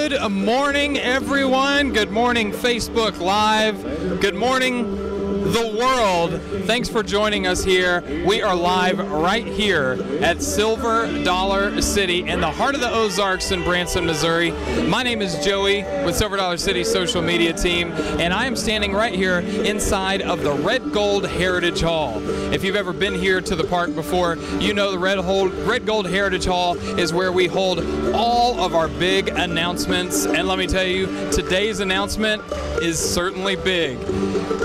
Good morning, everyone. Good morning, Facebook Live. Good morning, the world. Thanks for joining us here. We are live right here at Silver Dollar City in the heart of the Ozarks in Branson, Missouri. My name is Joey with Silver Dollar City's social media team, and I am standing right here inside of the Red Gold Heritage Hall. If you've ever been here to the park before, you know the Red Gold Heritage Hall is where we hold all of our big announcements. And let me tell you, today's announcement is certainly big.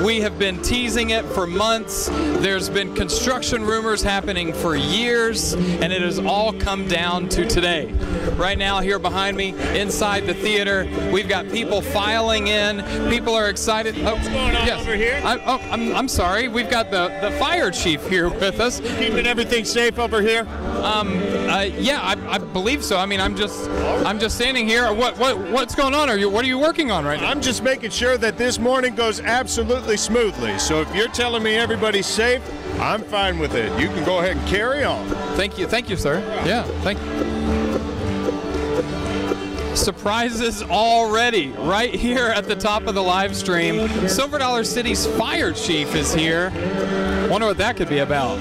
We have been teasing it for months. There's been construction rumors happening for years, and it has all come down to today. Right now, here behind me, inside the theater, we've got people filing in. People are excited. What's going on over here? I'm sorry. We've got the fire chief here with us. Keeping everything safe over here? Yeah, I believe so. I mean, I'm just standing here. What's going on? What are you working on right now? I'm just making sure that this morning goes absolutely smoothly. So if you're telling me everybody's safe, I'm fine with it. You can go ahead and carry on. Thank you, sir. Yeah, thank you. Surprises already right here at the top of the live stream. Silver Dollar City's fire chief is here. Wonder what that could be about.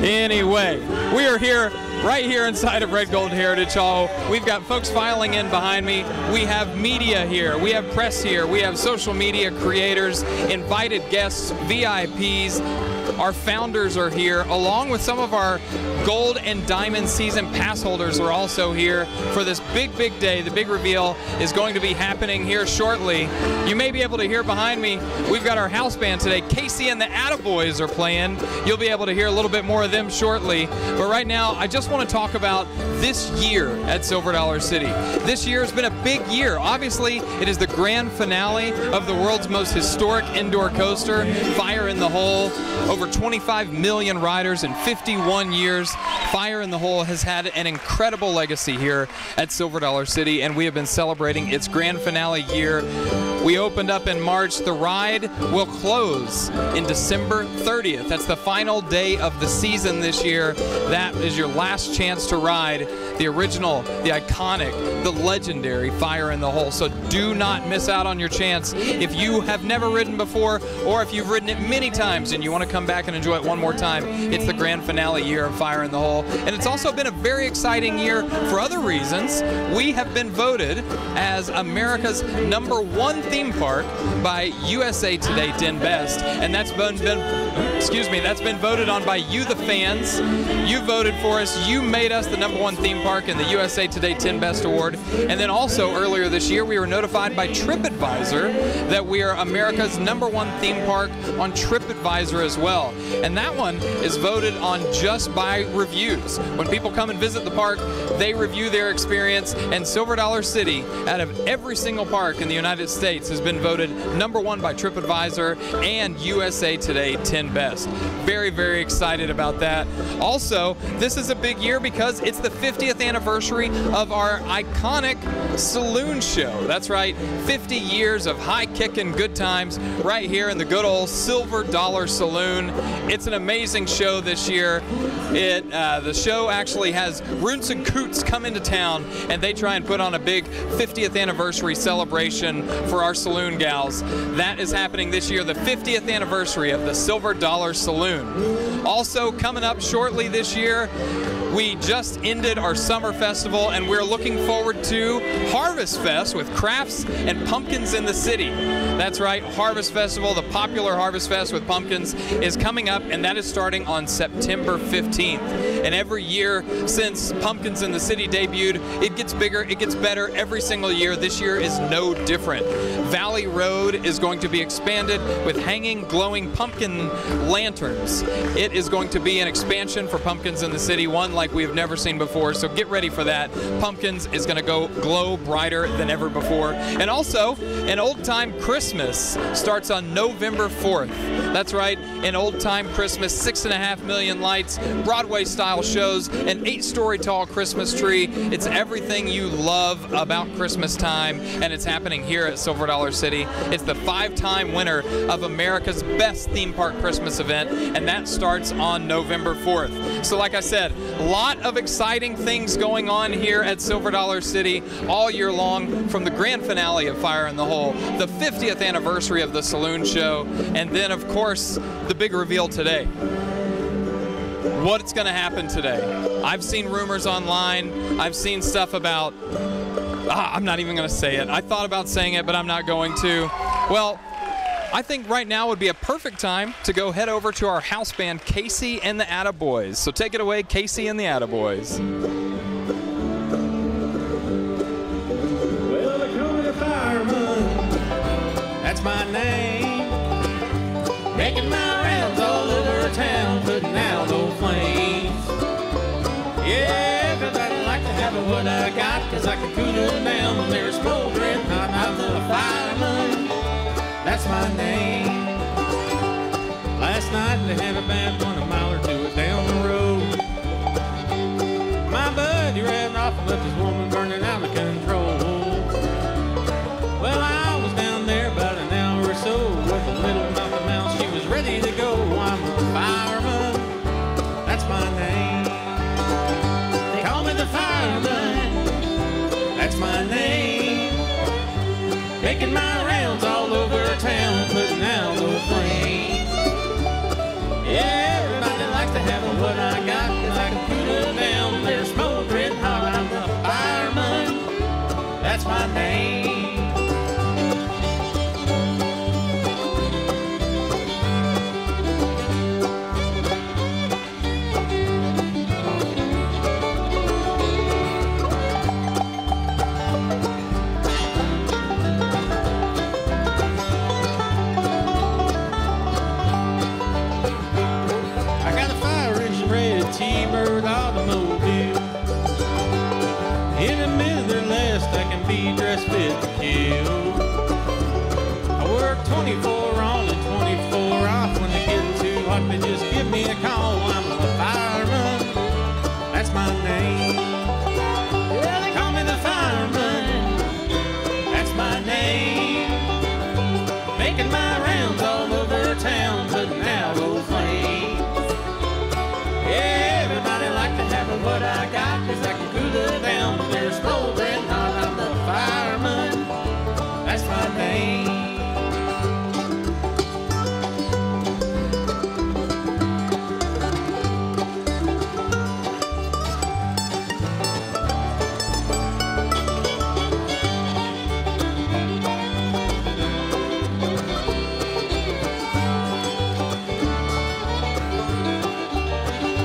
Anyway, we are here right here inside of Red Gold Heritage Hall. We've got folks filing in behind me. We have media here. We have press here. We have social media creators, invited guests, VIPs. Our founders are here, along with some of our gold and diamond season pass holders are also here for this big day. The big reveal is going to be happening here shortly. You may be able to hear behind me, we've got our house band today. Casey and the Attaboys are playing. You'll be able to hear a little bit more of them shortly. But right now, I just want to talk about this year at Silver Dollar City. This year has been a big year. Obviously, it is the grand finale of the world's most historic indoor coaster, Fire in the Hole. Over 25 million riders in 51 years. Fire in the Hole has had an incredible legacy here at Silver Dollar City, and we have been celebrating its grand finale year. We opened up in March. The ride will close in December 30th. That's the final day of the season this year. That is your last chance to ride the original, the iconic, the legendary Fire in the Hole. So do not miss out on your chance. If you have never ridden before, or if you've ridden it many times and you want to come back and enjoy it one more time, it's the grand finale year of Fire in the Hole. And it's also been a very exciting year for other reasons. We have been voted as America's #1 theme park by USA Today 10 Best, and that's been voted on by you, the fans. You voted for us. You made us the #1 theme park in the USA Today 10 Best Award. And then also earlier this year, we were notified by Tripadvisor that we are America's #1 theme park on Tripadvisor as well. And that one is voted on just by reviews. When people come and visit the park, they review their experience, and Silver Dollar City, out of every single park in the United States, has been voted #1 by Tripadvisor and USA Today 10 Best. Very excited about that. Also, this is a big year because it's the 50th anniversary of our iconic saloon show. That's right, 50 years of high-kicking good times right here in the good old Silver Dollar Saloon. It's an amazing show this year. The show actually has Roots and Coots come into town, and they try and put on a big 50th anniversary celebration for our saloon gals. That is happening this year, the 50th anniversary of the Silver Dollar Saloon. Also coming up shortly this year, we just ended our summer festival, and we're looking forward to Harvest Fest with crafts and pumpkins in the city. That's right, Harvest Festival, the popular Harvest Fest with pumpkins, is coming up, and that is starting on September 15th. And every year since Pumpkins in the City debuted, it gets bigger, it gets better every single year. This year is no different. Valley Road is going to be expanded with hanging, glowing pumpkin lanterns. It is going to be an expansion for Pumpkins in the City, one like we have never seen before, so get ready for that. Pumpkins is going to go glow brighter than ever before. And also, an old-time Christmas Christmas starts on November 4th. That's right, an old-time Christmas, 6.5 million lights, Broadway-style shows, an 8-story tall Christmas tree. It's everything you love about Christmas time, and it's happening here at Silver Dollar City. It's the 5-time winner of America's best theme park Christmas event, and that starts on November 4th. So like I said, a lot of exciting things going on here at Silver Dollar City all year long, from the grand finale of Fire in the Hole, the 50th anniversary of the Saloon Show, and then of course the big reveal today. What's going to happen today? I've seen rumors online. I've seen stuff about, I'm not even going to say it. I thought about saying it, but I'm not going to. Well, I think right now would be a perfect time to go head over to our house band, Casey and the Attaboys. So take it away, Casey and the Attaboys. Well, they call me the fireman, that's my name. Making my rounds all over town, putting out old flames. Yeah, everybody like to have what I got, 'cause I can cool them down when they're smoldering hot. I'm the fireman, that's my name. Last night they had a bad one, a mile or two down the road. My buddy ran off and left his woman burning out of control. Well, I was down there about an hour or so with a little mountain mouse. She was ready to go. I'm a fireman, that's my name. They call me the fireman, that's my name. Making my rounds all over town, putting out old flames. Yeah, everybody likes to have what I got, 'cause I can cool it down. They're smoldering hot. I'm the fireman, that's my name. T-Bird automobile. In a minute or less, I can be dressed fit to kill. I work 24 on and 24 off. When they get too hot, they just give me a call. I'm a fireman, that's my name. Yeah, they call me the fireman, that's my name. Making my rounds all over town, putting out old flames. Yeah, everybody like to have what I got, 'cause I can cool it down when they're smoldering hot. I'm the fireman, that's my name.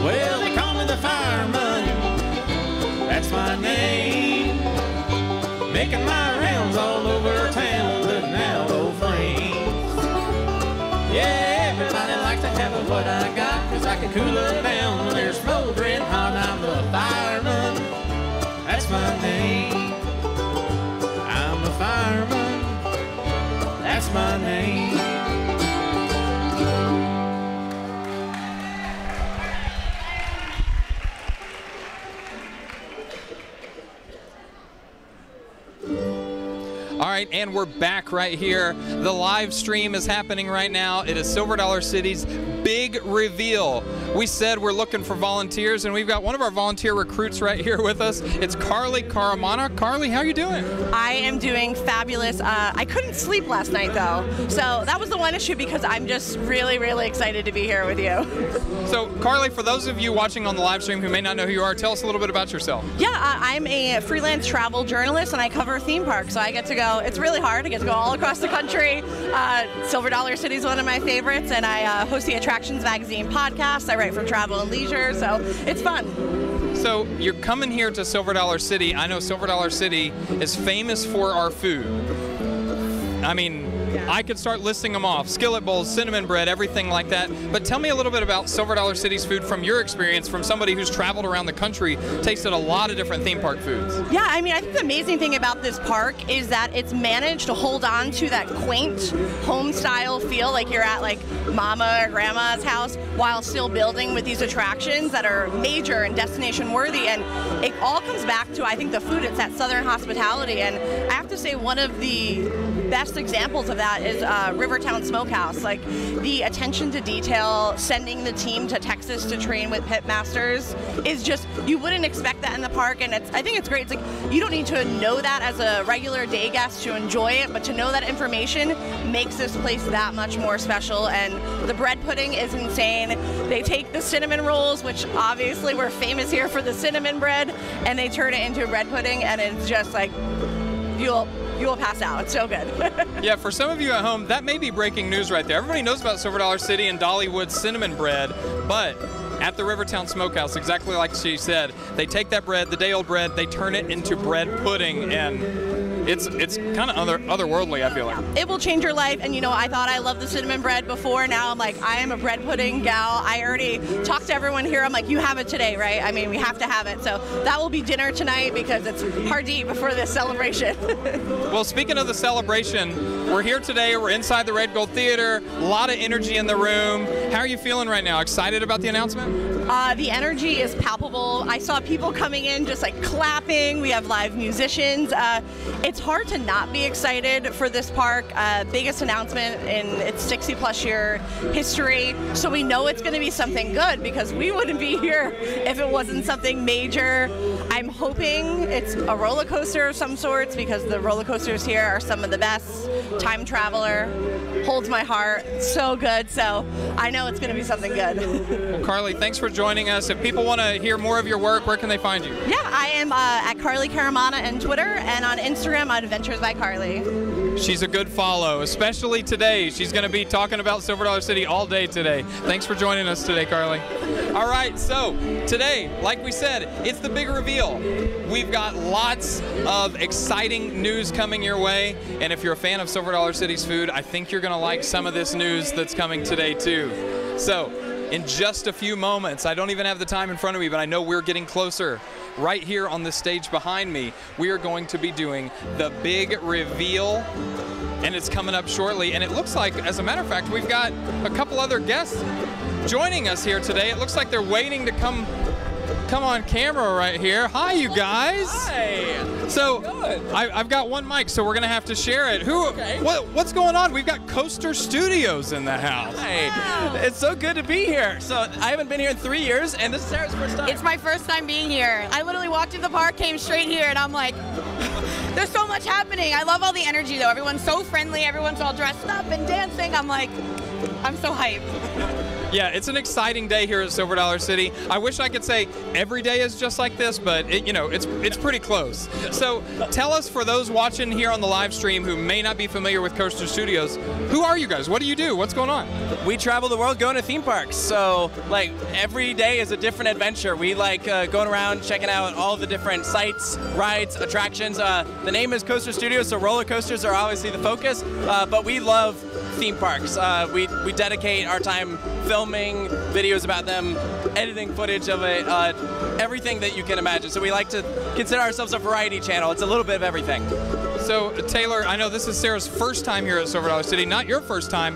Well, they call me the fireman, that's my name. Making my rounds all over town, putting out old flames. Yeah, everybody likes to have what I got, 'cause I can cool it down when they're smoldering hot. I'm the fireman, that's my name. I'm a fireman, that's my name. All right, and we're back right here. The live stream is happening right now. It is Silver Dollar City's big reveal. We said we're looking for volunteers, and we've got one of our volunteer recruits right here with us. It's Carly Caramana. Carly, how are you doing? I am doing fabulous. I couldn't sleep last night, though, so that was the one issue, because I'm just really, really excited to be here with you. So, Carly, for those of you watching on the live stream who may not know who you are, tell us a little bit about yourself. Yeah, I'm a freelance travel journalist, and I cover theme parks, so I get to go. It's really hard. I get to go all across the country. Silver Dollar City is one of my favorites, and I host the Attractions Magazine podcast. I write for Travel and Leisure, so it's fun. So you're coming here to Silver Dollar City. I know Silver Dollar City is famous for our food. I mean, I could start listing them off. Skillet bowls, cinnamon bread, everything like that. But tell me a little bit about Silver Dollar City's food from your experience, from somebody who's traveled around the country, tasted a lot of different theme park foods. Yeah, I mean, I think the amazing thing about this park is that it's managed to hold on to that quaint home-style feel, like you're at like Mama or Grandma's house, while still building with these attractions that are major and destination-worthy. And it all comes back to, I think, the food. It's that Southern hospitality. And I have to say, one of the best examples of that is Rivertown Smokehouse. Like, the attention to detail, sending the team to Texas to train with pitmasters is just, you wouldn't expect that in the park. And I think it's great. It's like, you don't need to know that as a regular day guest to enjoy it, but to know that information makes this place that much more special. And the bread pudding is insane. They take the cinnamon rolls, which obviously we're famous here for the cinnamon bread, and they turn it into a bread pudding, and it's just like, you'll pass out. It's so good. Yeah, for some of you at home, that may be breaking news right there. Everybody knows about Silver Dollar City and Dollywood cinnamon bread, but at the Rivertown Smokehouse, exactly like she said, they take that bread, the day-old bread, they turn it into bread pudding, and it's kind of otherworldly, I feel like. It will change your life, and you know, I thought I loved the cinnamon bread before. Now I'm like, I am a bread pudding gal. I already talked to everyone here. I'm like, you have it today, right? I mean, we have to have it. So that will be dinner tonight because it's hard to eat before this celebration. Well, speaking of the celebration, we're here today. We're inside the Red Gold Theater. A lot of energy in the room. How are you feeling right now? Excited about the announcement? The energy is palpable. I saw people coming in just like clapping. We have live musicians. It's hard to not be excited for this park. Biggest announcement in its 60-plus year history. So we know it's going to be something good because we wouldn't be here if it wasn't something major. I'm hoping it's a roller coaster of some sorts because the roller coasters here are some of the best. Time Traveler holds my heart. So good. So I know it's going to be something good. Well, Carly, thanks for joining us. If people want to hear more of your work, where can they find you? Yeah, I am at Carly Caramana on Twitter and on Instagram on Adventures by Carly. She's a good follow, especially today. She's going to be talking about Silver Dollar City all day today. Thanks for joining us today, Carly. All right, so today, like we said, it's the big reveal. We've got lots of exciting news coming your way, and if you're a fan of Silver Dollar City's food, I think you're going to like some of this news that's coming today too. So, in just a few moments, I don't even have the time in front of me, but I know we're getting closer. Right here on the stage behind me, we are going to be doing the big reveal, and it's coming up shortly. And it looks like, as a matter of fact, we've got a couple other guests joining us here today. It looks like they're waiting to come on camera right here. Hi, you guys. Hi. So I've got one mic, so we're gonna have to share it. What's going on? We've got Coaster Studios in the house. Hi. Wow. It's so good to be here. So I haven't been here in 3 years, and this is Sarah's first time. It's my first time being here. I literally walked in the park, came straight here, and I'm like, there's so much happening. I love all the energy, though. Everyone's so friendly. Everyone's all dressed up and dancing. I'm like, I'm so hyped. Yeah, it's an exciting day here at Silver Dollar City. I wish I could say every day is just like this, but it's pretty close. So tell us, for those watching here on the live stream who may not be familiar with Coaster Studios, who are you guys? What do you do? What's going on? We travel the world going to theme parks. So like every day is a different adventure. We like going around checking out all the different sites, rides, attractions. The name is Coaster Studios, so roller coasters are obviously the focus, but we love theme parks. We dedicate our time filming videos about them, editing footage of it, everything that you can imagine. So we like to consider ourselves a variety channel. It's a little bit of everything. So Taylor, I know this is Sarah's first time here at Silver Dollar City, not your first time.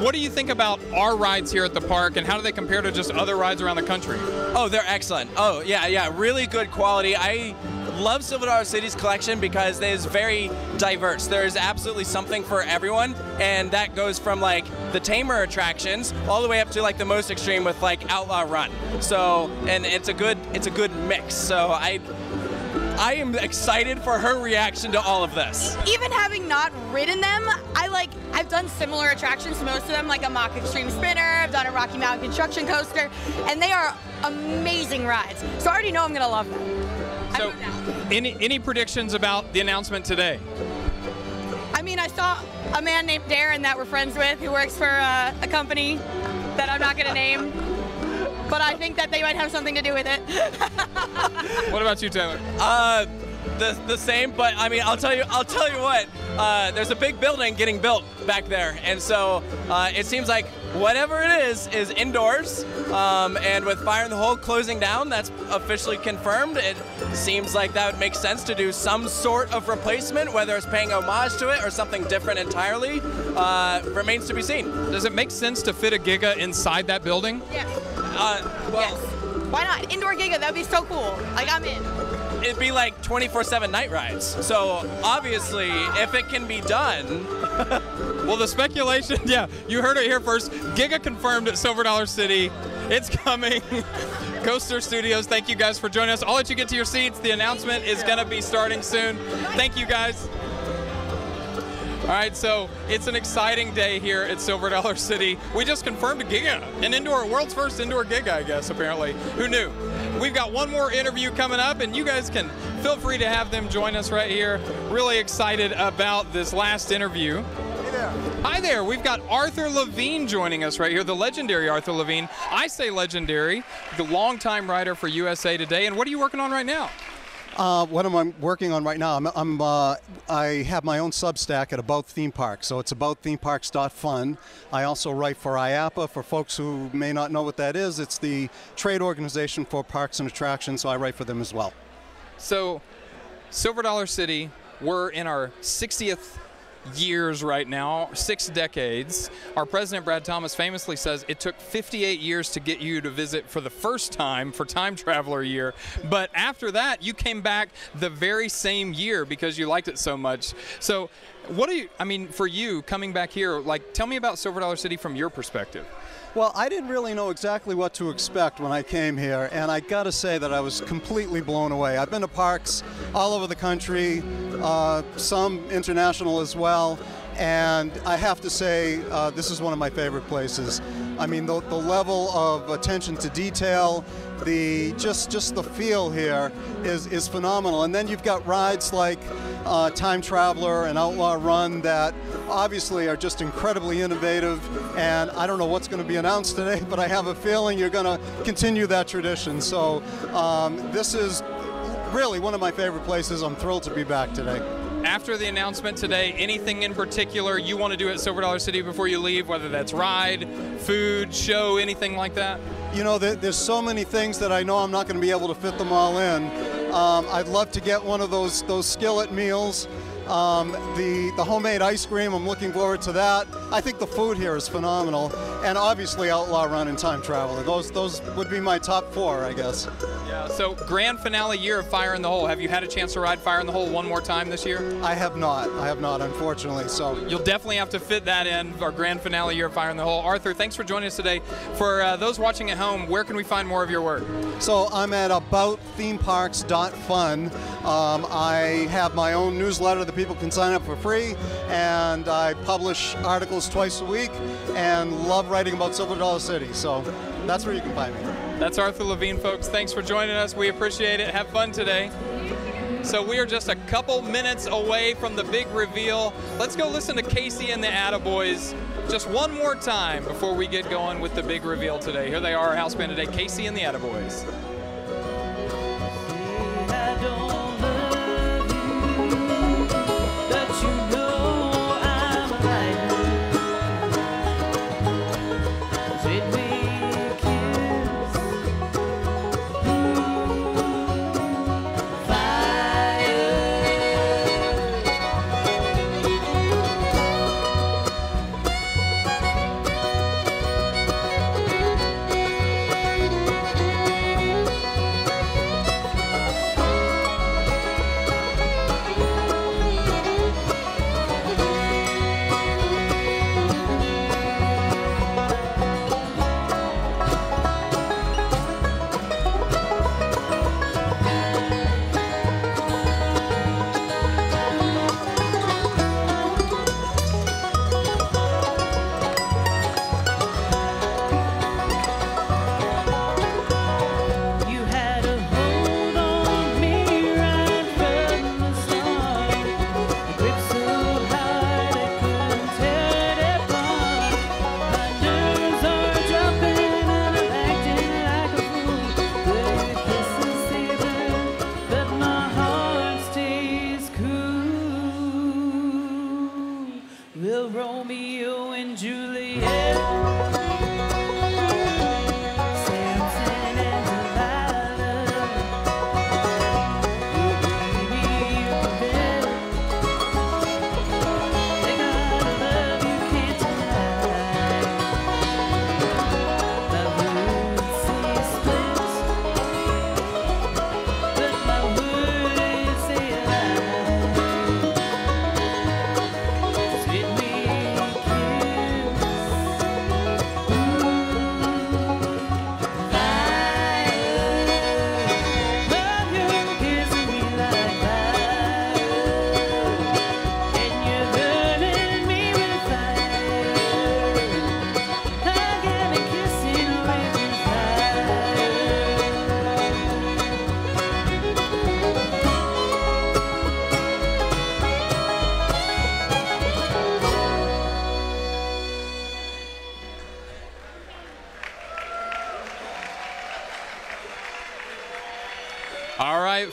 What do you think about our rides here at the park, and how do they compare to just other rides around the country? Oh, they're excellent. Oh, yeah, really good quality. I love Silver Dollar City's collection because it is very diverse. There's absolutely something for everyone, and that goes from like the tamer attractions all the way up to like the most extreme with like Outlaw Run. So, and it's a good mix. So I am excited for her reaction to all of this. Even having not ridden them, I've done similar attractions to most of them, like a mock extreme spinner, I've done a Rocky Mountain construction coaster, and they are amazing rides. So I already know I'm gonna love them. So, any predictions about the announcement today? I mean, I saw a man named Darren that we're friends with who works for a company that I'm not going to name, but I think that they might have something to do with it. What about you, Taylor? The same, but I mean, I'll tell you what. there's a big building getting built back there, and so it seems like whatever it is indoors. And with Fire in the Hole closing down, that's officially confirmed. It seems like that would make sense to do some sort of replacement, whether it's paying homage to it or something different entirely. Remains to be seen. Does it make sense to fit a Giga inside that building? Yes. Well, Yes. Why not? Indoor Giga, that'd be so cool. Like, I'm in. it'd be like 24/7 night rides. So obviously, if it can be done. Well, the speculation, yeah, you heard it here first. Giga confirmed at Silver Dollar City. It's coming. Coaster Studios, thank you guys for joining us. I'll let you get to your seats. The announcement is going to be starting soon. Thank you guys. All right, so it's an exciting day here at Silver Dollar City. We just confirmed a Giga, an indoor, world's first indoor Giga, I guess, apparently. Who knew? We've got one more interview coming up, and you guys can feel free to have them join us right here. Really excited about this last interview. Hey there. Hi there, we've got Arthur Levine joining us right here, the legendary Arthur Levine. I say legendary, the longtime writer for USA Today, and what are you working on right now? What am I working on right now? I have my own Substack at About Theme Parks, so it's aboutthemeparks.fun. I also write for IAPA. For folks who may not know what that is, it's the trade organization for parks and attractions, so I write for them as well. So, Silver Dollar City, we're in our 60th years right now, 6 decades. Our president, Brad Thomas, famously says it took 58 years to get you to visit for the first time for Time Traveler Year. But after that, you came back the very same year because you liked it so much. So what do you, I mean, for you coming back here, like, tell me about Silver Dollar City from your perspective. Well, I didn't really know exactly what to expect when I came here, and I got to say that I was completely blown away. I've been to parks all over the country, some international as well, and I have to say this is one of my favorite places. I mean, the level of attention to detail, just the feel here is phenomenal. And then you've got rides like Time Traveler and Outlaw Run that obviously are just incredibly innovative, and I don't know what's going to be announced today, but I have a feeling you're going to continue that tradition. So this is really one of my favorite places. I'm thrilled to be back today. After the announcement today, anything in particular you want to do at Silver Dollar City before you leave, whether that's ride, food, show, anything like that? You know, there's so many things that I know I'm not going to be able to fit them all in. I'd love to get one of those skillet meals. The homemade ice cream, I'm looking forward to that. I think the food here is phenomenal. And obviously Outlaw Run and Time Traveler. Those would be my top 4, I guess. Yeah, so grand finale year of Fire in the Hole. Have you had a chance to ride Fire in the Hole one more time this year? I have not, unfortunately. So you'll definitely have to fit that in, our grand finale year of Fire in the Hole. Arthur, thanks for joining us today. For those watching at home, where can we find more of your work? So I'm at aboutthemeparks.fun. I have my own newsletter that people can sign up for free, and I publish articles twice a week and love writing about Silver Dollar City. So that's where you can find me. That's Arthur Levine, folks. Thanks for joining us. We appreciate it. Have fun today. So we are just a couple minutes away from the big reveal. Let's go listen to Casey and the Attaboys just one more time before we get going with the big reveal today. Here they are, our house band today, Casey and the Attaboys.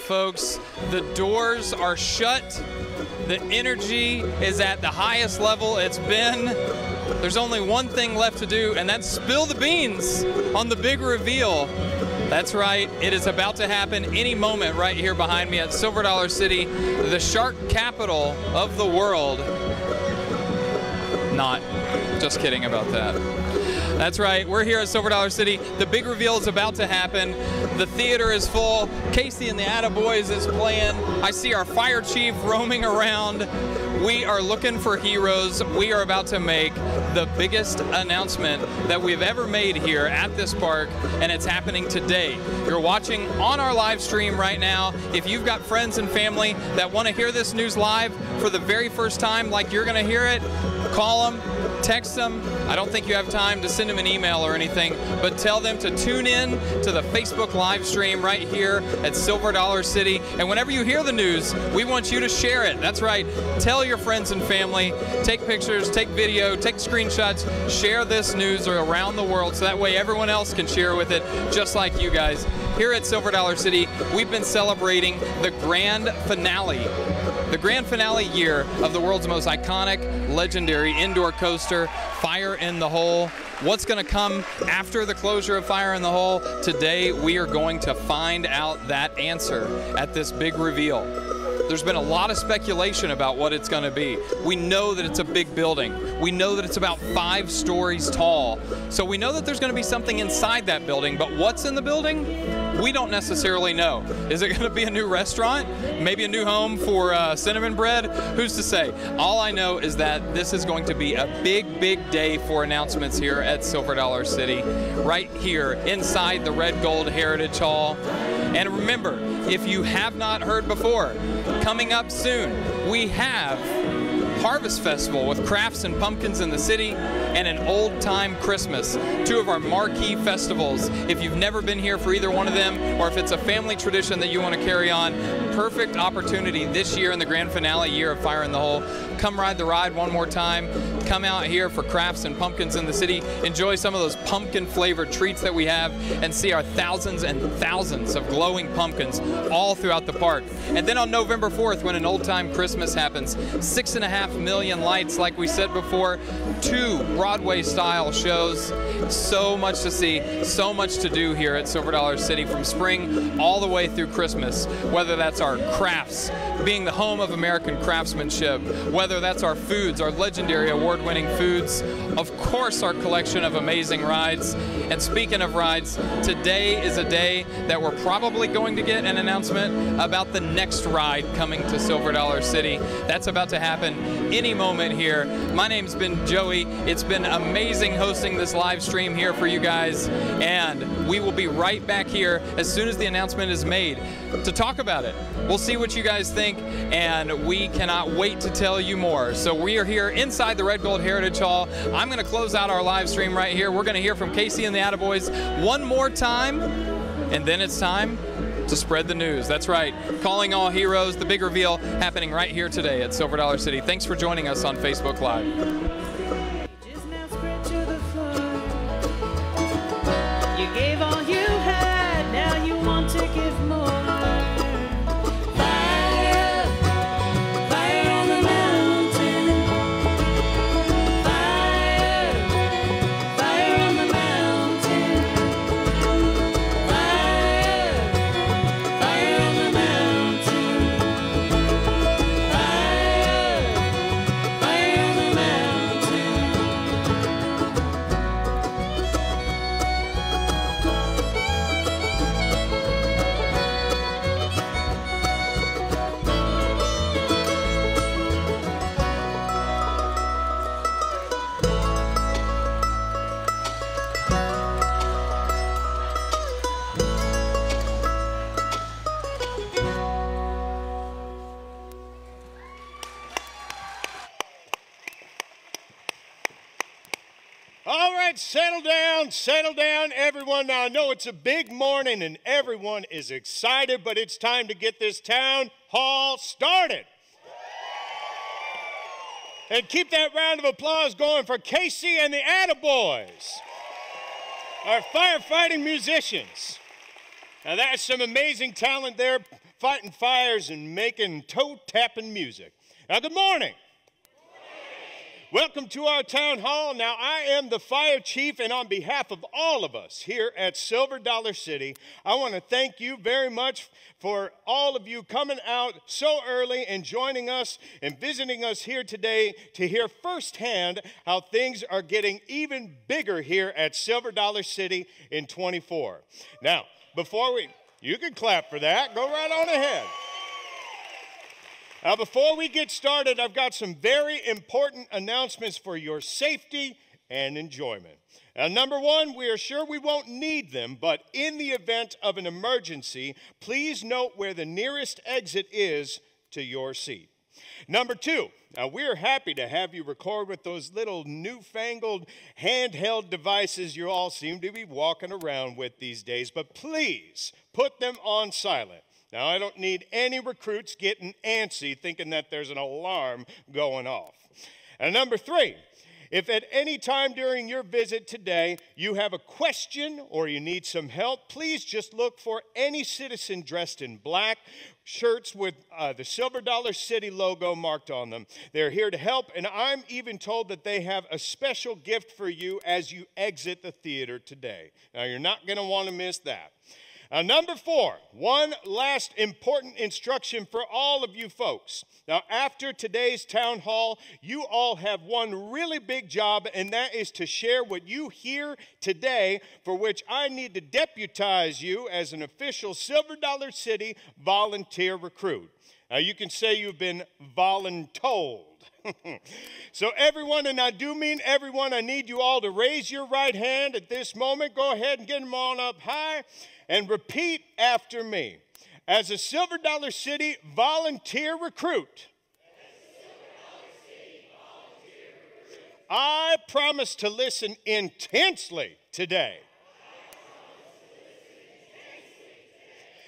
folks. The doors are shut. The energy is at the highest level it's been. There's only one thing left to do, and that's spill the beans on the big reveal. That's right, it is about to happen any moment right here behind me at Silver Dollar City, the shark capital of the world. Not, just kidding about that. That's right, we're here at Silver Dollar City. The big reveal is about to happen. The theater is full. Casey and the Attaboys is playing. I see our fire chief roaming around. We are looking for heroes. We are about to make the biggest announcement that we've ever made here at this park, and it's happening today. You're watching on our live stream right now. If you've got friends and family that want to hear this news live for the very first time, like you're going to hear it, call them, text them. I don't think you have time to send them an email or anything, but tell them to tune in to the Facebook live stream right here at Silver Dollar City. And whenever you hear the news, we want you to share it. That's right. Tell your friends and family, take pictures, take video, take screenshots, share this news around the world so that way everyone else can share with it just like you guys. Here at Silver Dollar City, we've been celebrating the grand finale. The grand finale year of the world's most iconic, legendary indoor coaster, Fire in the Hole. What's going to come after the closure of Fire in the Hole? Today, we are going to find out that answer at this big reveal. There's been a lot of speculation about what it's going to be. We know that it's a big building. We know that it's about 5 stories tall. So we know that there's going to be something inside that building, but what's in the building? We don't necessarily know. Is it going to be a new restaurant? Maybe a new home for cinnamon bread? Who's to say? All I know is that this is going to be a big, big day for announcements here at Silver Dollar City, right here inside the Red Gold Heritage Hall. And remember, if you have not heard before, coming up soon, we have Harvest Festival with crafts and pumpkins in the city and an old time Christmas, 2 of our marquee festivals. If you've never been here for either one of them, or if it's a family tradition that you want to carry on, perfect opportunity this year in the grand finale year of Fire in the Hole. Come ride the ride one more time. Come out here for crafts and pumpkins in the city. Enjoy some of those pumpkin flavored treats that we have and see our thousands and thousands of glowing pumpkins all throughout the park. And then on November 4th, when an old time Christmas happens, 6.5 million lights, like we said before, 2 Broadway style shows. So much to see, so much to do here at Silver Dollar City from spring all the way through Christmas, whether that's our crafts, being the home of American craftsmanship, whether that's our foods, our legendary award-winning foods, of course our collection of amazing rides. And speaking of rides, today is a day that we're probably going to get an announcement about the next ride coming to Silver Dollar City. That's about to happen any moment here. My name's been Joey. It's been amazing hosting this live stream here for you guys, and we will be right back here as soon as the announcement is made to talk about it. We'll see what you guys think, and we cannot wait to tell you more. So we are here inside the Red Gold Heritage Hall. I'm going to close out our live stream right here. We're going to hear from Casey and the Attaboys one more time, and then it's time to spread the news. That's right. Calling all heroes, the big reveal happening right here today at Silver Dollar City. Thanks for joining us on Facebook Live. You gave all you had, now you want to give more. Fire, fire on the mountain. Fire, fire on the mountain. Fire, fire on the mountain. Fire, fire on the mountain. All right, settle down, everyone. Now, I know it's a big morning and everyone is excited, but it's time to get this town hall started. And keep that round of applause going for Casey and the Attaboys, our firefighting musicians. Now, that's some amazing talent there fighting fires and making toe-tapping music. Now, good morning. Welcome to our town hall. Now, I am the fire chief, and on behalf of all of us here at Silver Dollar City, I want to thank you very much for all of you coming out so early and joining us and visiting us here today to hear firsthand how things are getting even bigger here at Silver Dollar City in 24. Now, you can clap for that. Go right on ahead. Now, before we get started, I've got some very important announcements for your safety and enjoyment. Now, number one, we are sure we won't need them, but in the event of an emergency, please note where the nearest exit is to your seat. Number two, now we're happy to have you record with those little newfangled handheld devices you all seem to be walking around with these days, but please put them on silent. Now, I don't need any recruits getting antsy thinking that there's an alarm going off. And number three, if at any time during your visit today you have a question or you need some help, please just look for any citizen dressed in black, shirts with the Silver Dollar City logo marked on them. They're here to help, and I'm even told that they have a special gift for you as you exit the theater today. Now, you're not going to want to miss that. Now, number four, one last important instruction for all of you folks. Now, after today's town hall, you all have one really big job, and that is to share what you hear today, for which I need to deputize you as an official Silver Dollar City volunteer recruit. Now, you can say you've been voluntold. So everyone, and I do mean everyone, I need you all to raise your right hand at this moment. Go ahead and get them on up high. And repeat after me. As a Silver Dollar City volunteer recruit, I promise to listen intensely today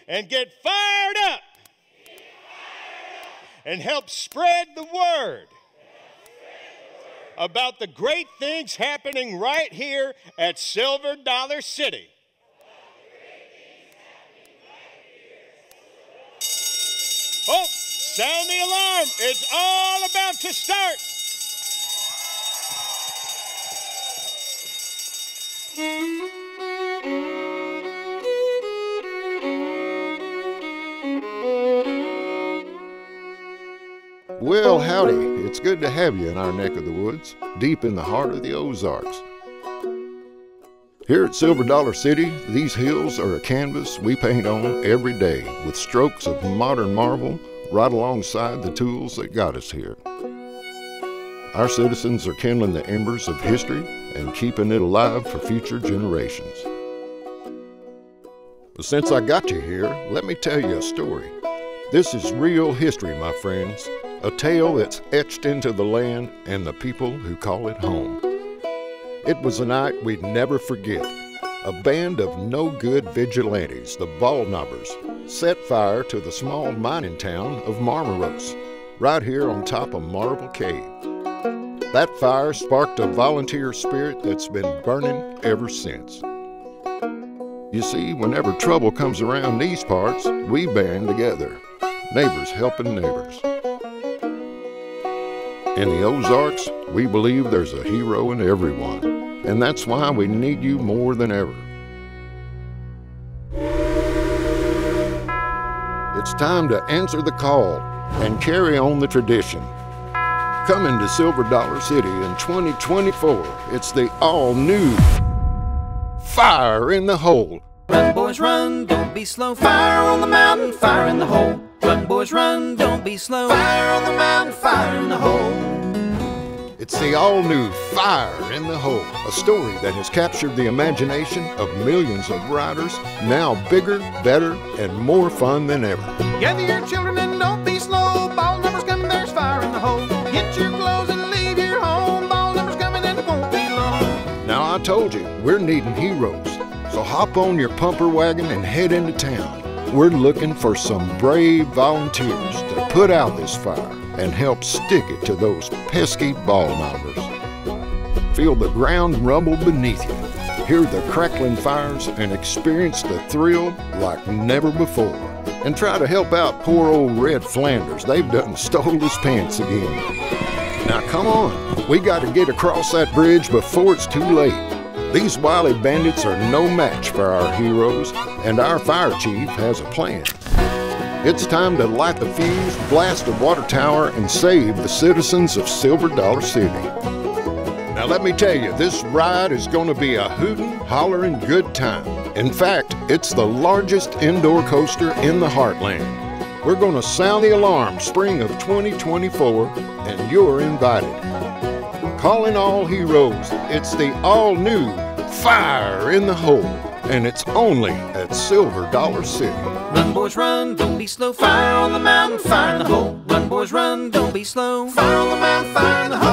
and get fired up and help spread the word about the great things happening right here at Silver Dollar City. Oh, sound the alarm. It's all about to start. Well, howdy. It's good to have you in our neck of the woods, deep in the heart of the Ozarks. Here at Silver Dollar City, these hills are a canvas we paint on every day with strokes of modern marble right alongside the tools that got us here. Our citizens are kindling the embers of history and keeping it alive for future generations. But since I got you here, let me tell you a story. This is real history, my friends, a tale that's etched into the land and the people who call it home. It was a night we'd never forget. A band of no-good vigilantes, the Ball Knobbers, set fire to the small mining town of Marmaros, right here on top of Marble Cave. That fire sparked a volunteer spirit that's been burning ever since. You see, whenever trouble comes around these parts, we band together, neighbors helping neighbors. In the Ozarks, we believe there's a hero in everyone. And that's why we need you more than ever. It's time to answer the call and carry on the tradition. Coming to Silver Dollar City in 2024, it's the all-new Fire in the Hole. Run, boys, run, don't be slow. Fire on the mountain, fire in the hole. Run, boys, run, don't be slow. Fire on the mountain, fire in the hole. It's the all-new Fire in the Hole, a story that has captured the imagination of millions of riders, now bigger, better, and more fun than ever. Gather your children and don't be slow. Ball numbers coming, there's fire in the hole. Get your clothes and leave your home. Ball numbers coming and it won't be long. Now I told you, we're needing heroes. So hop on your pumper wagon and head into town. We're looking for some brave volunteers to put out this fire and help stick it to those pesky ball knobbers. Feel the ground rumble beneath you. Hear the crackling fires and experience the thrill like never before. and try to help out poor old Red Flanders. They've done stole his pants again. Now come on, we got to get across that bridge before it's too late. These wily bandits are no match for our heroes, and our fire chief has a plan. It's time to light the fuse, blast a water tower, and save the citizens of Silver Dollar City. Now let me tell you, this ride is going to be a hootin', hollerin' good time. In fact, it's the largest indoor coaster in the heartland. We're going to sound the alarm spring of 2024, and you're invited. Calling all heroes, it's the all-new Fire in the Hole, and it's only at Silver Dollar City. Run, boys, run, don't be slow. Fire on the mountain, fire in the hole. Run, boys, run, don't be slow. Fire on the mountain, fire in the hole.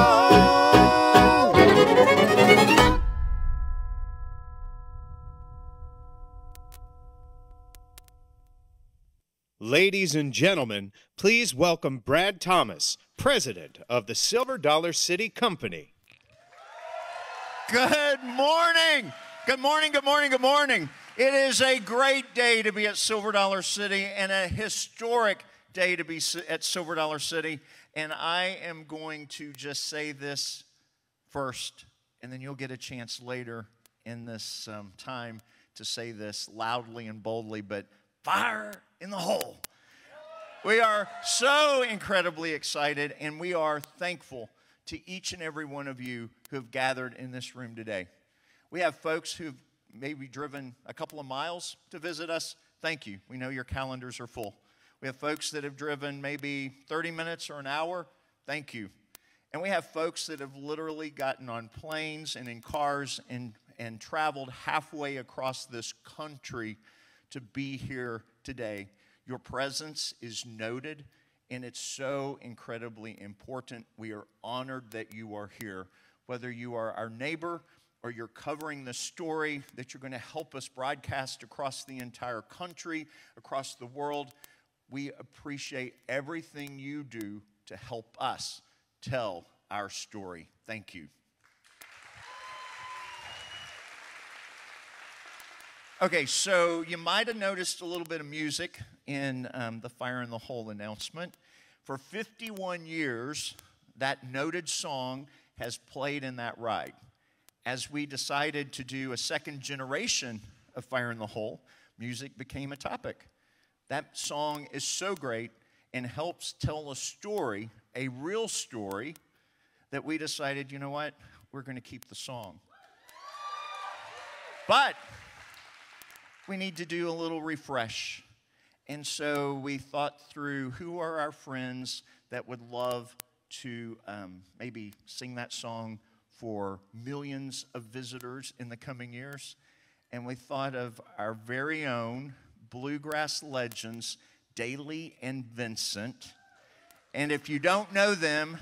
Ladies and gentlemen, please welcome Brad Thomas, president of the Silver Dollar City Company. Good morning. Good morning, good morning, good morning. It is a great day to be at Silver Dollar City and a historic day to be at Silver Dollar City. And I am going to just say this first, and then you'll get a chance later in this time to say this loudly and boldly, but fire in the hole. We are so incredibly excited, and we are thankful to each and every one of you who have gathered in this room today. We have folks who've maybe driven a couple of miles to visit us. Thank you. We know your calendars are full. We have folks that have driven maybe 30 minutes or an hour. Thank you. And we have folks that have literally gotten on planes and in cars and traveled halfway across this country to be here today. Your presence is noted, and it's so incredibly important. We are honored that you are here. Whether you are our neighbor or you're covering the story that you're going to help us broadcast across the entire country, across the world, we appreciate everything you do to help us tell our story. Thank you. Okay, so you might have noticed a little bit of music in the Fire in the Hole announcement. For 51 years, that noted song has played in that ride. As we decided to do a second generation of Fire in the Hole, music became a topic. That song is so great and helps tell a story, a real story, that we decided, you know what, we're going to keep the song. But we need to do a little refresh. And so we thought through who are our friends that would love to maybe sing that song for millions of visitors in the coming years. And we thought of our very own bluegrass legends, Daly and Vincent. And if you don't know them,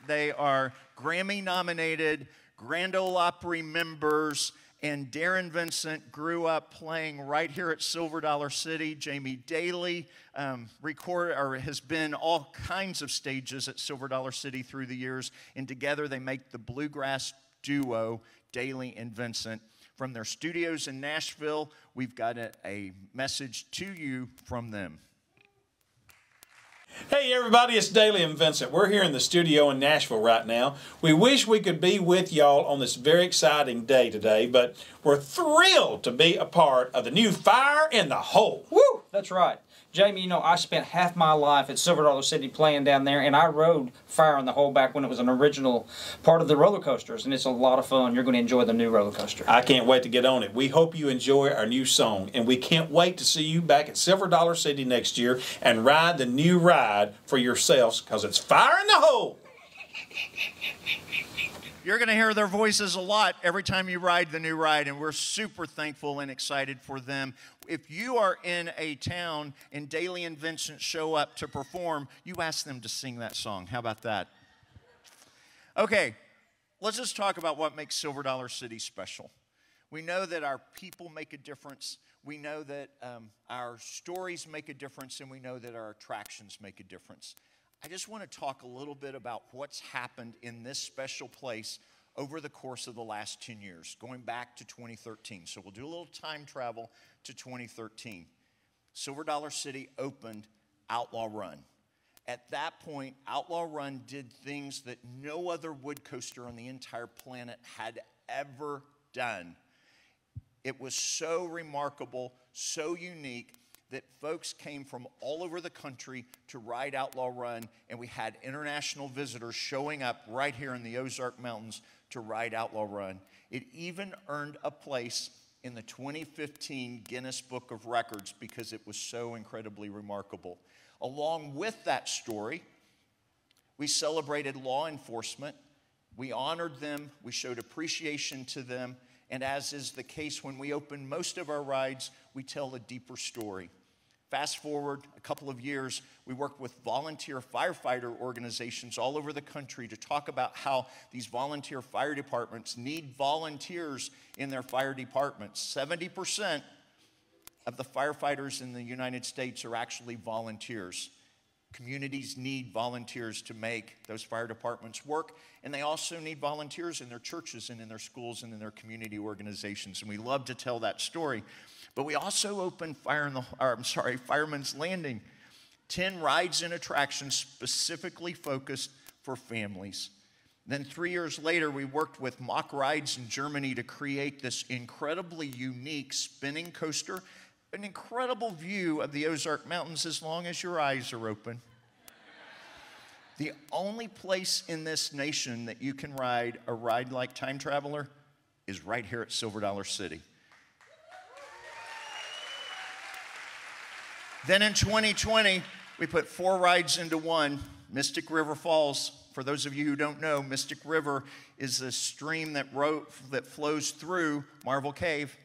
they are Grammy-nominated Grand Ole Opry members. And Darren Vincent grew up playing right here at Silver Dollar City. Jamie Daly has been all kinds of stages at Silver Dollar City through the years. And together they make the bluegrass duo, Daly and Vincent. From their studios in Nashville, we've got a message to you from them. Hey everybody, it's Daly and Vincent. We're here in the studio in Nashville right now. We wish we could be with y'all on this very exciting day today, but we're thrilled to be a part of the new Fire in the Hole. Woo! That's right. Jamie, you know, I spent half my life at Silver Dollar City playing down there, and I rode Fire in the Hole back when it was an original part of the roller coasters, and it's a lot of fun. You're going to enjoy the new roller coaster. I can't wait to get on it. We hope you enjoy our new song, and we can't wait to see you back at Silver Dollar City next year and ride the new ride for yourselves, because it's Fire in the Hole. You're going to hear their voices a lot every time you ride the new ride, and we're super thankful and excited for them. If you are in a town and Daly and Vincent show up to perform, you ask them to sing that song. How about that? Okay, let's just talk about what makes Silver Dollar City special. We know that our people make a difference. We know that our stories make a difference, and we know that our attractions make a difference. I just want to talk a little bit about what's happened in this special place over the course of the last 10 years, going back to 2013. So we'll do a little time travel to 2013. Silver Dollar City opened Outlaw Run. At that point, Outlaw Run did things that no other wood coaster on the entire planet had ever done. It was so remarkable, so unique, that folks came from all over the country to ride Outlaw Run, and we had international visitors showing up right here in the Ozark Mountains to ride Outlaw Run. It even earned a place in the 2015 Guinness Book of Records because it was so incredibly remarkable. Along with that story, we celebrated law enforcement. We honored them. We showed appreciation to them. And as is the case when we open most of our rides, we tell a deeper story. Fast forward a couple of years, we worked with volunteer firefighter organizations all over the country to talk about how these volunteer fire departments need volunteers in their fire departments. 70% of the firefighters in the United States are actually volunteers. Communities need volunteers to make those fire departments work, and they also need volunteers in their churches and in their schools and in their community organizations, and we love to tell that story. But we also opened Fireman's Landing, 10 rides and attractions specifically focused for families. Then 3 years later, we worked with Mock Rides in Germany to create this incredibly unique spinning coaster, an incredible view of the Ozark Mountains as long as your eyes are open. The only place in this nation that you can ride a ride like Time Traveler is right here at Silver Dollar City. Then in 2020, we put 4 rides into one. Mystic River Falls. For those of you who don't know, Mystic River is a stream that flows through Marvel Cave,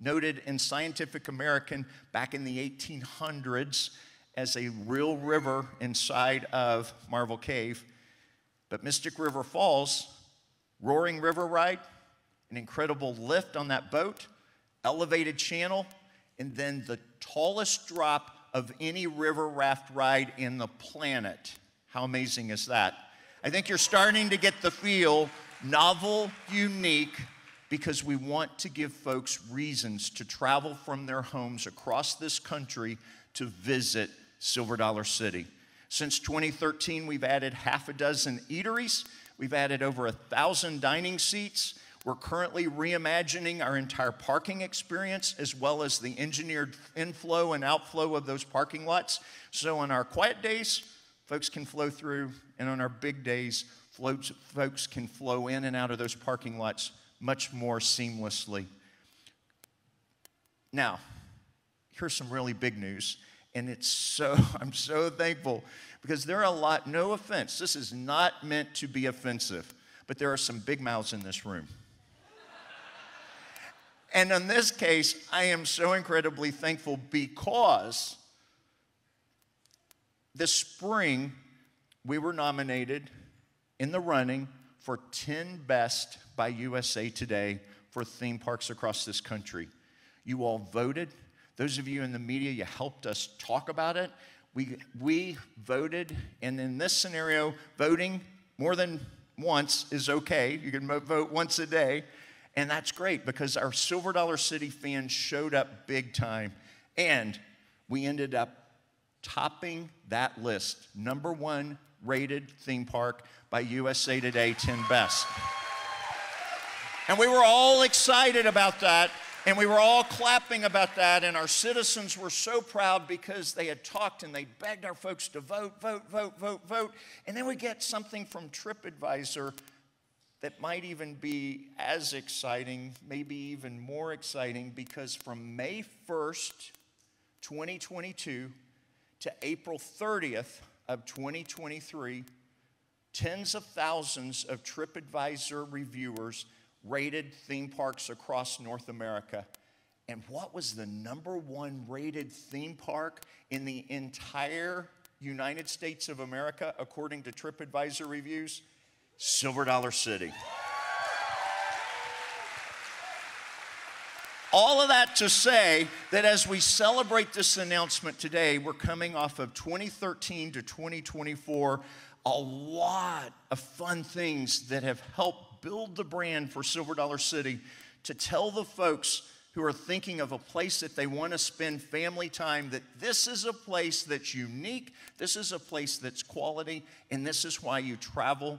noted in Scientific American back in the 1800s as a real river inside of Marvel Cave. But Mystic River Falls, roaring river ride, an incredible lift on that boat, elevated channel, and then the tallest drop of any river raft ride in the planet. How amazing is that? I think you're starting to get the feel, novel, unique, because we want to give folks reasons to travel from their homes across this country to visit Silver Dollar City. Since 2013, we've added half a dozen eateries. We've added over 1,000 dining seats. We're currently reimagining our entire parking experience as well as the engineered inflow and outflow of those parking lots. So on our quiet days, folks can flow through, and on our big days, folks can flow in and out of those parking lots much more seamlessly. Now, here's some really big news, and I'm so thankful because there are a lot, no offense, this is not meant to be offensive, but there are some big mouths in this room. And in this case, I am so incredibly thankful because this spring, we were nominated in the running for 10 Best by USA Today for theme parks across this country. You all voted. Those of you in the media, you helped us talk about it. We voted, and in this scenario, voting more than once is okay. You can vote once a day. And that's great because our Silver Dollar City fans showed up big time. And we ended up topping that list. #1 rated theme park by USA Today, 10 Best. And we were all excited about that. And we were all clapping about that. And our citizens were so proud because they had talked and they begged our folks to vote, vote, vote, vote, vote. And then we get something from Tripadvisor that might even be as exciting, maybe even more exciting, because from May 1st, 2022 to April 30th of 2023, tens of thousands of Tripadvisor reviewers rated theme parks across North America. And what was the #1 rated theme park in the entire United States of America, according to Tripadvisor reviews? Silver Dollar City. All of that to say that as we celebrate this announcement today, we're coming off of 2013 to 2024, a lot of fun things that have helped build the brand for Silver Dollar City to tell the folks who who are thinking of a place that they want to spend family time, that this is a place that's unique, this is a place that's quality, and this is why you travel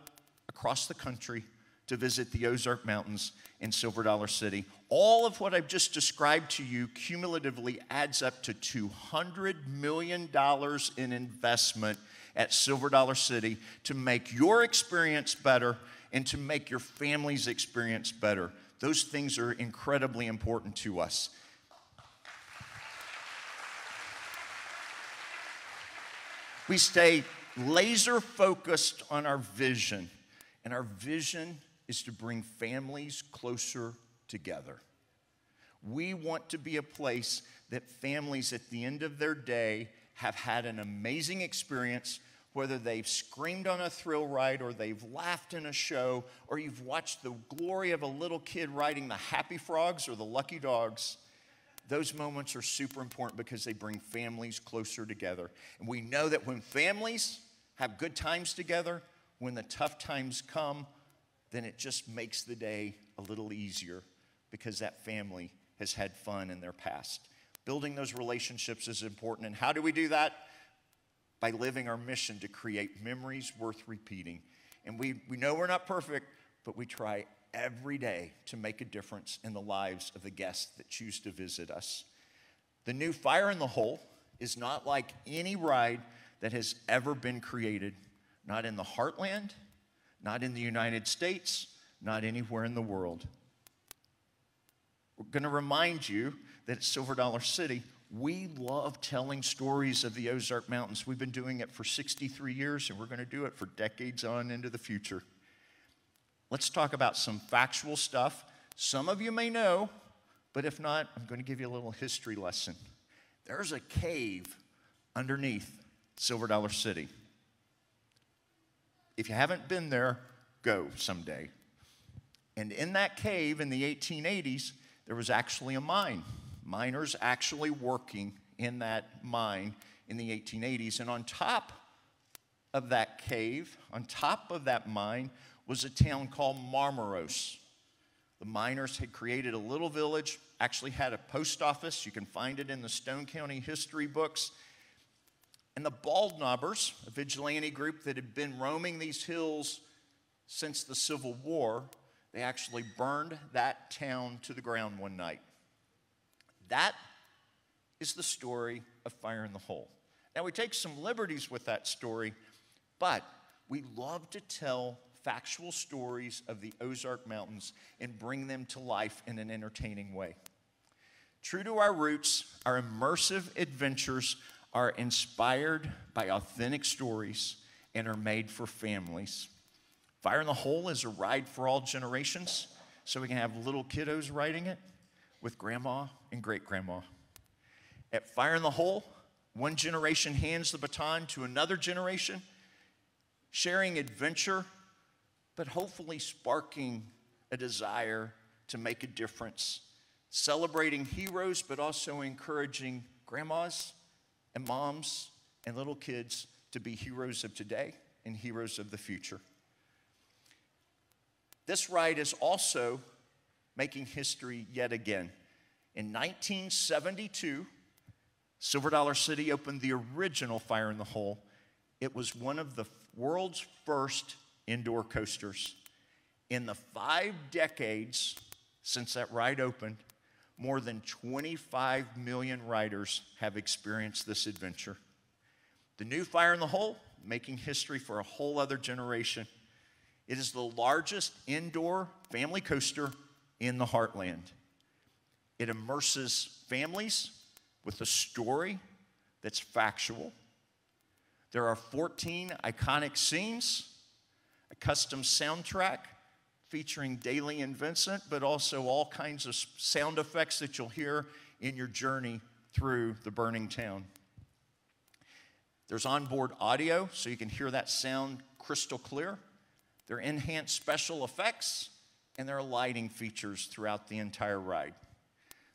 across the country to visit the Ozark Mountains in Silver Dollar City. All of what I've just described to you cumulatively adds up to $200 million in investment at Silver Dollar City to make your experience better and to make your family's experience better. Those things are incredibly important to us. We stay laser focused on our vision, and our vision is to bring families closer together. We want to be a place that families at the end of their day have had an amazing experience, whether they've screamed on a thrill ride or they've laughed in a show or you've watched the glory of a little kid riding the Happy Frogs or the Lucky Dogs. Those moments are super important because they bring families closer together. And we know that when families have good times together, when the tough times come, then it just makes the day a little easier because that family has had fun in their past. Building those relationships is important. And how do we do that? By living our mission to create memories worth repeating. And we know we're not perfect, but we try every day to make a difference in the lives of the guests that choose to visit us. The new Fire in the Hole is not like any ride that has ever been created, not in the heartland, not in the United States, not anywhere in the world. We're going to remind you that at Silver Dollar City, we love telling stories of the Ozark Mountains. We've been doing it for 63 years, and we're going to do it for decades on into the future. Let's talk about some factual stuff. Some of you may know, but if not, I'm going to give you a little history lesson. There's a cave underneath Silver Dollar City. If you haven't been there, go someday. And in that cave in the 1880s, there was actually a mine. Miners actually working in that mine in the 1880s. And on top of that cave, on top of that mine, was a town called Marmaros. The miners had created a little village, actually had a post office. You can find it in the Stone County history books. And the Bald Knobbers, a vigilante group that had been roaming these hills since the Civil War, they actually burned that town to the ground one night. That is the story of Fire in the Hole. Now, we take some liberties with that story, but we love to tell factual stories of the Ozark Mountains and bring them to life in an entertaining way. True to our roots, our immersive adventures are inspired by authentic stories and are made for families. Fire in the Hole is a ride for all generations, so we can have little kiddos riding it with grandma and great-grandma. At Fire in the Hole, one generation hands the baton to another generation, sharing adventure, but hopefully sparking a desire to make a difference, celebrating heroes, but also encouraging grandmas and moms and little kids to be heroes of today and heroes of the future. This ride is also making history yet again. In 1972, Silver Dollar City opened the original Fire in the Hole. It was one of the world's first indoor coasters. In the 5 decades since that ride opened, more than 25 million riders have experienced this adventure. The new Fire in the Hole, making history for a whole other generation. It is the largest indoor family coaster in the heartland. It immerses families with a story that's factual. There are 14 iconic scenes, a custom soundtrack featuring Daly and Vincent, but also all kinds of sound effects that you'll hear in your journey through the burning town. There's onboard audio, so you can hear that sound crystal clear. There are enhanced special effects, and there are lighting features throughout the entire ride.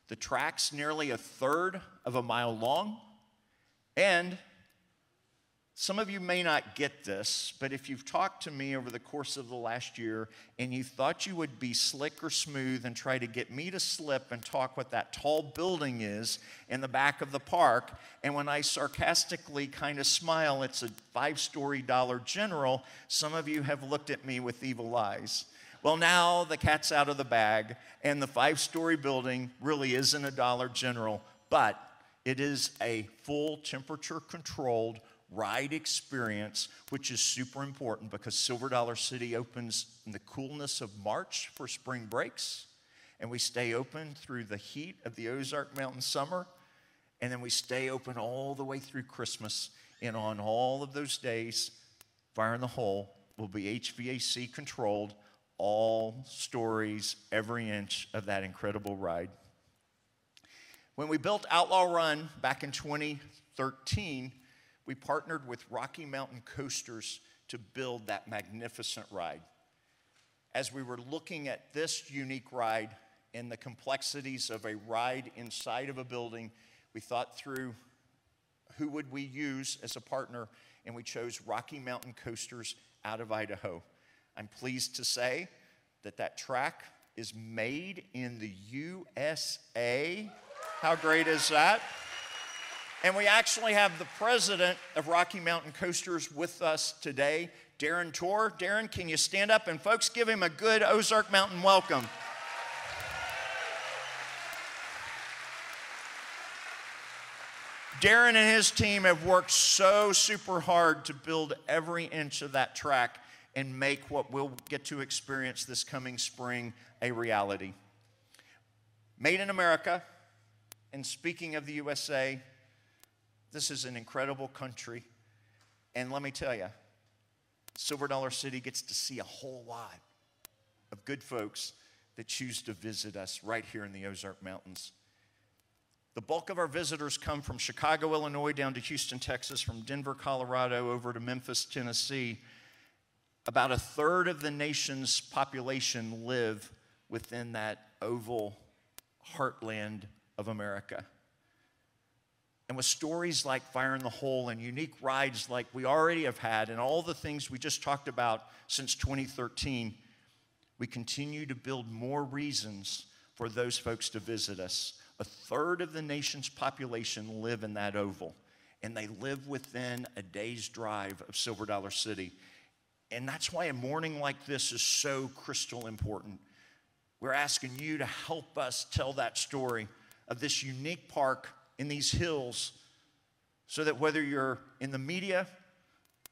The track's nearly 1/3 of a mile long, and Some of you may not get this, but if you've talked to me over the course of the last year and you thought you would be slick or smooth and try to get me to slip and talk what that tall building is in the back of the park, and when I sarcastically kind of smile, it's a 5-story Dollar General, some of you have looked at me with evil eyes. Well, now the cat's out of the bag, and the 5-story building really isn't a Dollar General, but it is a full temperature-controlled ride experience, which is super important because Silver Dollar City opens in the coolness of March for spring breaks, and we stay open through the heat of the Ozark Mountains summer, and then we stay open all the way through Christmas. And on all of those days, Fire in the Hole will be HVAC controlled, all stories, every inch of that incredible ride. When we built Outlaw Run back in 2013, we partnered with Rocky Mountain Coasters to build that magnificent ride. As we were looking at this unique ride and the complexities of a ride inside of a building, we thought through who would we use as a partner, and we chose Rocky Mountain Coasters out of Idaho. I'm pleased to say that that track is made in the USA. How great is that? And we actually have the president of Rocky Mountain Coasters with us today, Darren Torr. Darren, can you stand up? And folks, give him a good Ozark Mountain welcome. Darren and his team have worked so super hard to build every inch of that track and make what we'll get to experience this coming spring a reality. Made in America, and speaking of the USA, this is an incredible country, and let me tell you, Silver Dollar City gets to see a whole lot of good folks that choose to visit us right here in the Ozark Mountains. The bulk of our visitors come from Chicago, Illinois, down to Houston, Texas, from Denver, Colorado, over to Memphis, Tennessee. About a third of the nation's population live within that oval heartland of America. And with stories like Fire in the Hole and unique rides like we already have had and all the things we just talked about since 2013, we continue to build more reasons for those folks to visit us. A third of the nation's population live in that oval, and they live within a day's drive of Silver Dollar City. And that's why a morning like this is so crystal important. We're asking you to help us tell that story of this unique park in these hills, so that whether you're in the media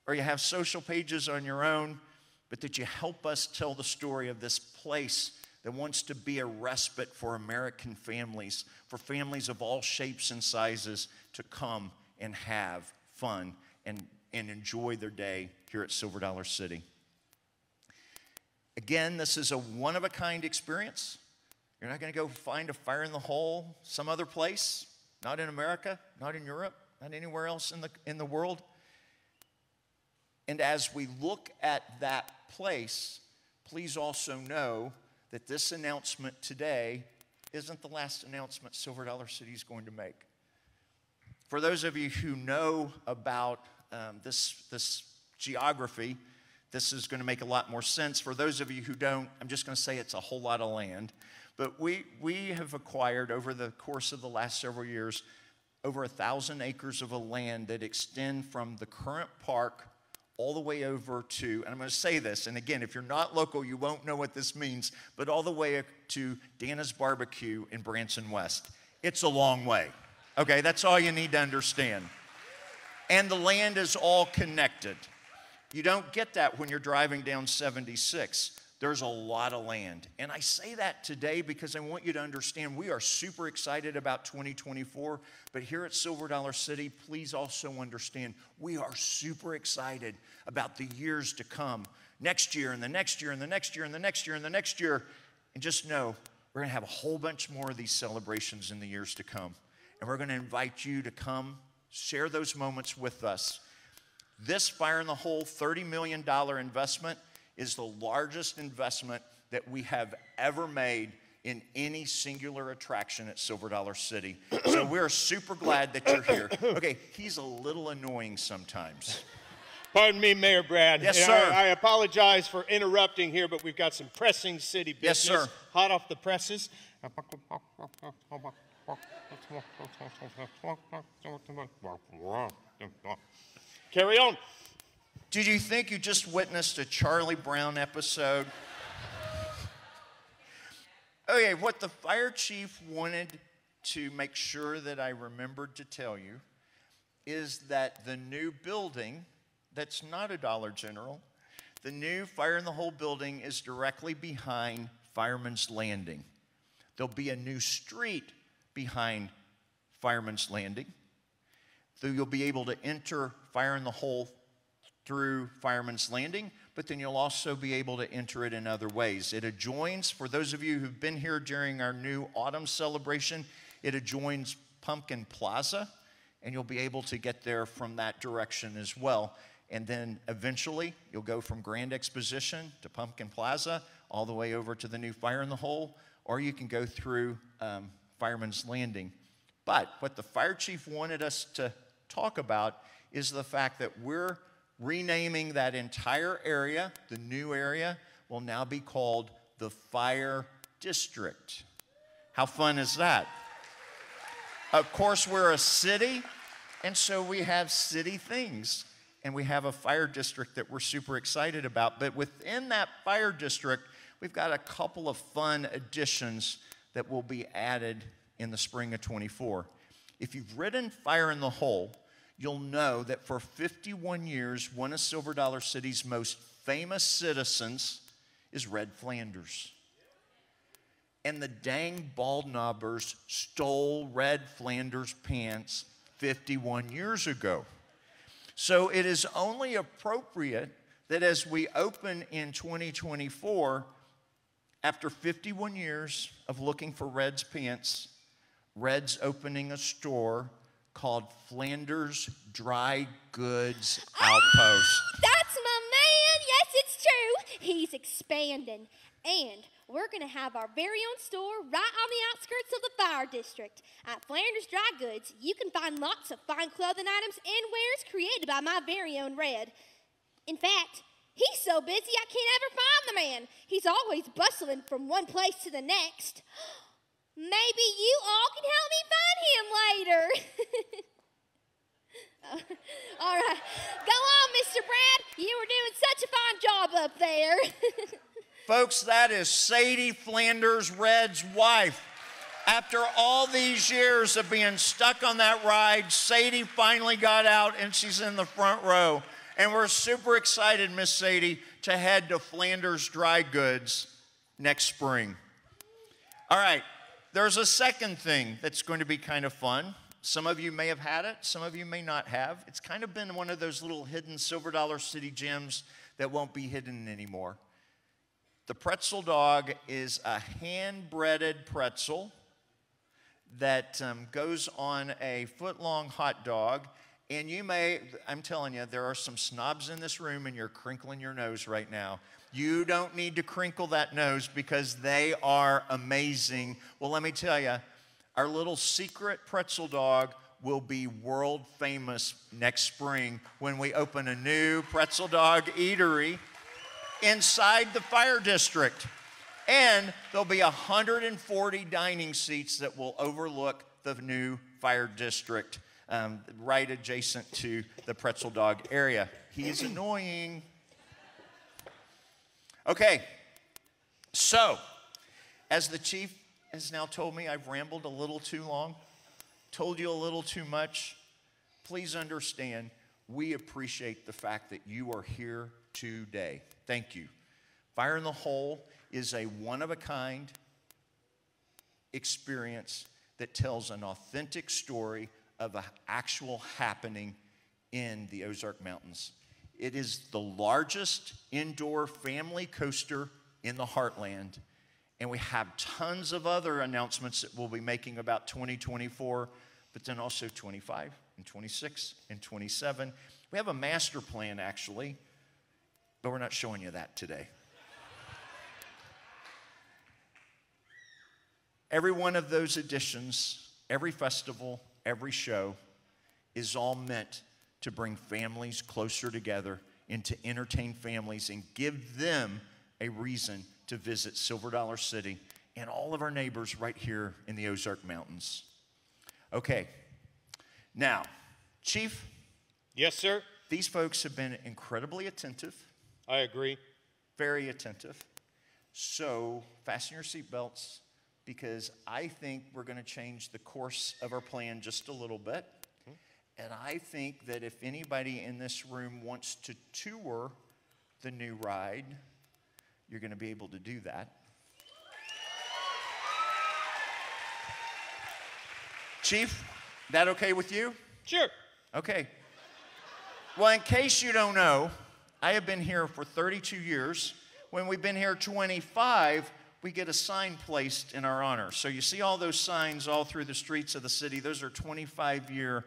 or you have social pages on your own, but that you help us tell the story of this place that wants to be a respite for American families, for families of all shapes and sizes to come and have fun and enjoy their day here at Silver Dollar City. Again, this is a one-of-a-kind experience. You're not going to go find a Fire in the Hole some other place. Not in America, not in Europe, not anywhere else in the world. And as we look at that place, please also know that this announcement today isn't the last announcement Silver Dollar City is going to make. For those of you who know about this geography, this is going to make a lot more sense. For those of you who don't, I'm just going to say it's a whole lot of land. But we have acquired over the course of the last several years over 1,000 acres of a land that extend from the current park all the way over to, and I'm going to say this, and again, if you're not local, you won't know what this means, but all the way to Dana's Barbecue in Branson West. It's a long way. Okay, that's all you need to understand. And the land is all connected. You don't get that when you're driving down 76. There's a lot of land. And I say that today because I want you to understand we are super excited about 2024, but here at Silver Dollar City, please also understand we are super excited about the years to come. Next year and the next year and the next year and the next year and the next year. And just know we're going to have a whole bunch more of these celebrations in the years to come. And we're going to invite you to come share those moments with us. This Fire in the Hole $30 million investment is the largest investment that we have ever made in any singular attraction at Silver Dollar City. So we're super glad that you're here. Okay, he's a little annoying sometimes. Pardon me, Mayor Brad. Yes, Yeah, sir. I apologize for interrupting here, but we've got some pressing city business. Yes, sir. Hot off the presses. Carry on. Did you think you just witnessed a Charlie Brown episode? Okay, what the fire chief wanted to make sure that I remembered to tell you is that the new building, that's not a Dollar General, the new Fire in the Hole building is directly behind Fireman's Landing. There'll be a new street behind Fireman's Landing. So you'll be able to enter Fire in the Hole through Fireman's Landing, but then you'll also be able to enter it in other ways. It adjoins, for those of you who've been here during our new autumn celebration, it adjoins Pumpkin Plaza, and you'll be able to get there from that direction as well. And then eventually, you'll go from Grand Exposition to Pumpkin Plaza, all the way over to the new Fire in the Hole, or you can go through Fireman's Landing. But what the fire chief wanted us to talk about is the fact that we're renaming that entire area. The new area will now be called the Fire District. How fun is that? Of course, we're a city, and so we have city things. And we have a fire district that we're super excited about. But within that fire district, we've got a couple of fun additions that will be added in the spring of '24. If you've ridden Fire in the Hole, you'll know that for 51 years, one of Silver Dollar City's most famous citizens is Red Flanders. And the dang bald knobbers stole Red Flanders' pants 51 years ago. So it is only appropriate that as we open in 2024, after 51 years of looking for Red's pants, Red's opening a store called Flanders Dry Goods Outpost. That's my man. Yes, it's true. He's expanding. And we're going to have our very own store right on the outskirts of the fire district. At Flanders Dry Goods, you can find lots of fine clothing items and wares created by my very own Red. In fact, he's so busy I can't ever find the man. He's always bustling from one place to the next. Maybe you all can help me find him later. All right. Go on, Mr. Brad. You were doing such a fine job up there. Folks, that is Sadie Flanders, Red's wife. After all these years of being stuck on that ride, Sadie finally got out and she's in the front row. And we're super excited, Miss Sadie, to head to Flanders Dry Goods next spring. All right, there's a second thing that's going to be kind of fun. Some of you may have had it, some of you may not have. It's kind of been one of those little hidden Silver Dollar City gems that won't be hidden anymore. The pretzel dog is a hand-breaded pretzel that goes on a foot-long hot dog. And you may, I'm telling you, there are some snobs in this room and you're crinkling your nose right now. You don't need to crinkle that nose because they are amazing. Well, let me tell you, our little secret pretzel dog will be world famous next spring when we open a new pretzel dog eatery inside the fire district. And there'll be 140 dining seats that will overlook the new fire district, right adjacent to the pretzel dog area. He's annoying. Okay, so as the chief has now told me I've rambled a little too long, told you a little too much, please understand we appreciate the fact that you are here today. Thank you. Fire in the Hole is a one-of-a-kind experience that tells an authentic story of an actual happening in the Ozark Mountains. It is the largest indoor family coaster in the heartland, and we have tons of other announcements that we'll be making about 2024, but then also 25 and 26 and 27. We have a master plan, actually, but we're not showing you that today. Every one of those editions, every festival, every show is all meant to bring families closer together and to entertain families and give them a reason to visit Silver Dollar City and all of our neighbors right here in the Ozark Mountains. Okay, now, Chief. Yes, sir. These folks have been incredibly attentive. I agree. Very attentive. So fasten your seatbelts, because I think we're going to change the course of our plan just a little bit. And I think that if anybody in this room wants to tour the new ride, you're going to be able to do that. Chief, that okay with you? Sure. Okay. Well, in case you don't know, I have been here for 32 years. When we've been here 25, we get a sign placed in our honor. So you see all those signs all through the streets of the city. Those are 25-year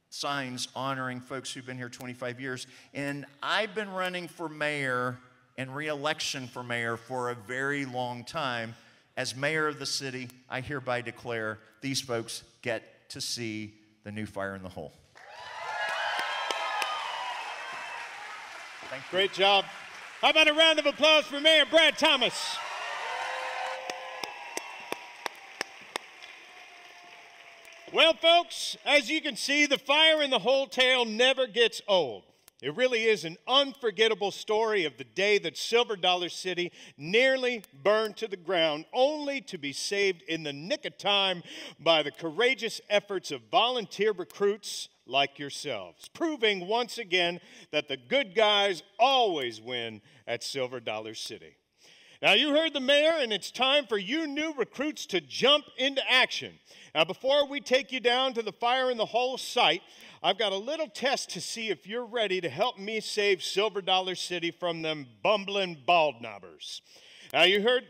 signs honoring folks who've been here 25 years. And I've been running for mayor and re-election for mayor for a very long time. As mayor of the city, I hereby declare these folks get to see the new Fire in the Hole. Thank you. Great job. How about a round of applause for Mayor Brad Thomas? Well, folks, as you can see, the Fire in the Hole tale never gets old. It really is an unforgettable story of the day that Silver Dollar City nearly burned to the ground, only to be saved in the nick of time by the courageous efforts of volunteer recruits like yourselves, proving once again that the good guys always win at Silver Dollar City. Now, you heard the mayor, and it's time for you new recruits to jump into action. Now, before we take you down to the Fire in the Hole site, I've got a little test to see if you're ready to help me save Silver Dollar City from them bumbling bald knobbers. Now, you heard,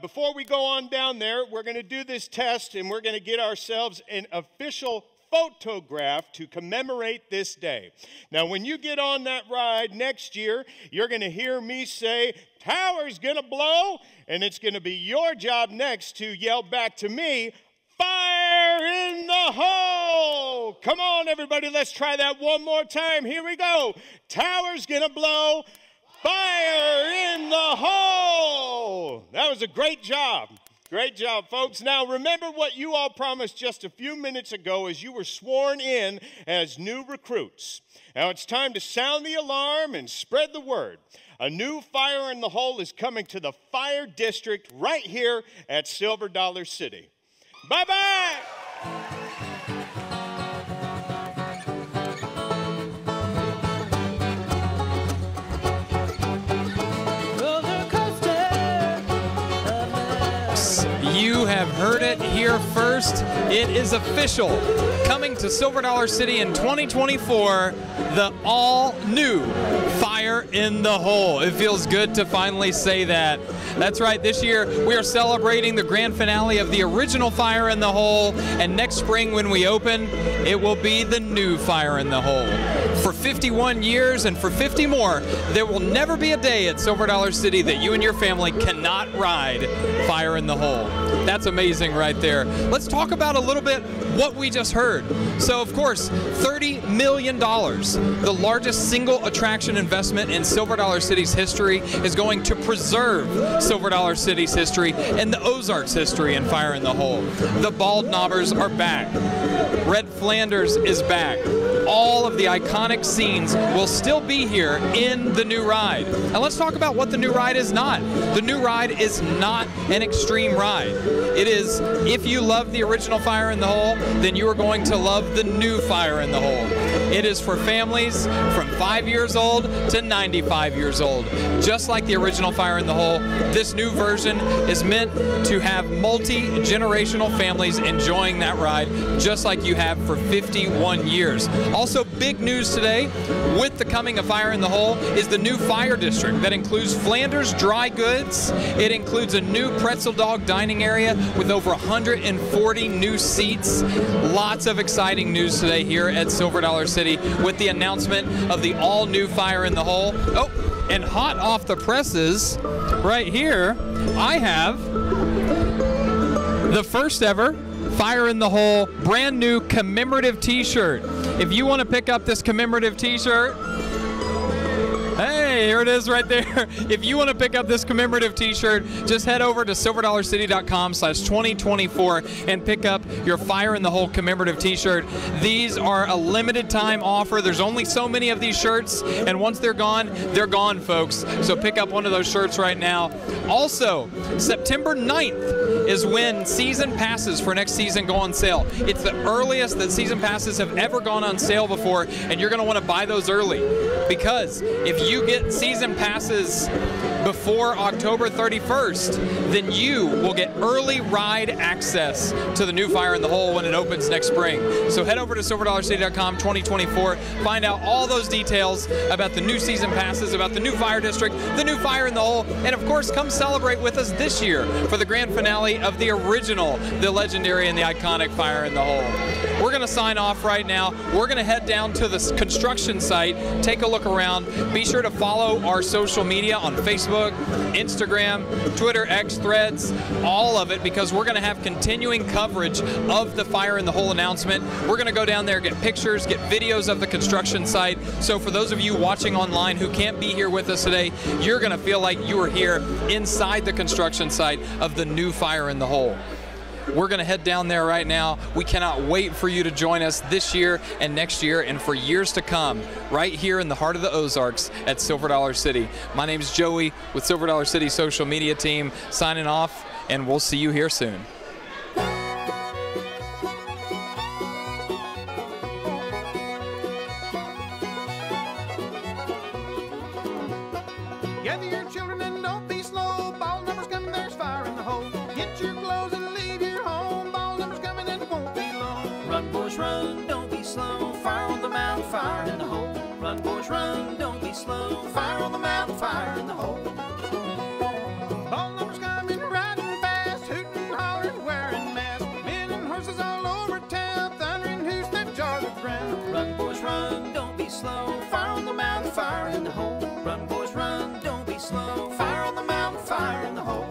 before we go on down there, we're going to do this test, and we're going to get ourselves an official photograph to commemorate this day. Now, when you get on that ride next year, you're going to hear me say, "Tower's going to blow," and it's going to be your job next to yell back to me, "Fire in the hole!" Come on, everybody, let's try that one more time. Here we go. Tower's going to blow. Fire in the hole! That was a great job. Great job, folks. Now, remember what you all promised just a few minutes ago as you were sworn in as new recruits. Now, it's time to sound the alarm and spread the word. A new Fire in the Hole is coming to the Fire District right here at Silver Dollar City. Bye-bye! You have heard it here first. It is official. Coming to Silver Dollar City in 2024, the all-new Fire in the Hole. It feels good to finally say that. That's right, this year we are celebrating the grand finale of the original Fire in the Hole, and next spring when we open, it will be the new Fire in the Hole. For 51 years and for 50 more, there will never be a day at Silver Dollar City that you and your family cannot ride Fire in the Hole. That's amazing right there. Let's talk about a little bit what we just heard. So, of course, $30 million, the largest single attraction investment in Silver Dollar City's history, is going to preserve Silver Dollar City's history and the Ozarks' history in Fire in the Hole. The bald knobbers are back. Red Flanders is back. All of the iconic scenes will still be here in the new ride. And let's talk about what the new ride is not. The new ride is not an extreme ride. It is, if you love the original Fire in the Hole, then you are going to love the new Fire in the Hole. It is for families from 5 years old to 95 years old. Just like the original Fire in the Hole, this new version is meant to have multi-generational families enjoying that ride, just like you have for 51 years. Also, big news today with the coming of Fire in the Hole is the new Fire District that includes Flanders dry goods. It includes a new pretzel dog dining area with over 140 new seats. Lots of exciting news today here at Silver Dollar City with the announcement of the all-new Fire in the Hole. Oh, and hot off the presses, right here, I have the first ever Fire in the Hole brand new commemorative t-shirt. If you want to pick up this commemorative t-shirt, hey, here it is right there. If you want to pick up this commemorative t-shirt, just head over to silverdollarcity.com/2024 and pick up your Fire in the Hole commemorative t-shirt. These are a limited time offer. There's only so many of these shirts, and once they're gone, folks. So pick up one of those shirts right now. Also, September 9th is when season passes for next season go on sale. It's the earliest that season passes have ever gone on sale before, and you're going to want to buy those early, because if you get season passes before October 31st, then you will get early ride access to the new Fire in the Hole when it opens next spring. So head over to silverdollarcity.com 2024, find out all those details about the new season passes, about the new fire district, the new Fire in the Hole, and of course come celebrate with us this year for the grand finale of the original, the legendary and the iconic Fire in the Hole. We're going to sign off right now. We're going to head down to the construction site, take a look around. Be sure to follow our social media on Facebook, Instagram, Twitter, X, Threads, all of it, because we're going to have continuing coverage of the Fire in the Hole announcement. We're going to go down there, get pictures, get videos of the construction site. So for those of you watching online who can't be here with us today, you're going to feel like you are here inside the construction site of the new Fire in the Hole. We're going to head down there right now. We cannot wait for you to join us this year and next year and for years to come, right here in the heart of the Ozarks at Silver Dollar City. My name's Joey with Silver Dollar City social media team, signing off, and we'll see you here soon. Gather your children and don't be slow. Ball numbers coming, there's fire in the hole. Get your clothes and leave your home. Ball numbers coming and it won't be long. Run, boys, run, don't be slow. Fire on the mountain, fire in the hole. Run, boys, run, don't be slow. Fire on the mountain, fire in the hole. Ball numbers coming riding fast, hooting, hollering, wearing masks. Men and horses all over town, thundering who's that jar the ground. Run, boys, run, don't be slow. Fire on the mountain, fire in the hole. Run, boys, run, don't be slow. Fire on the mountain, fire in the hole.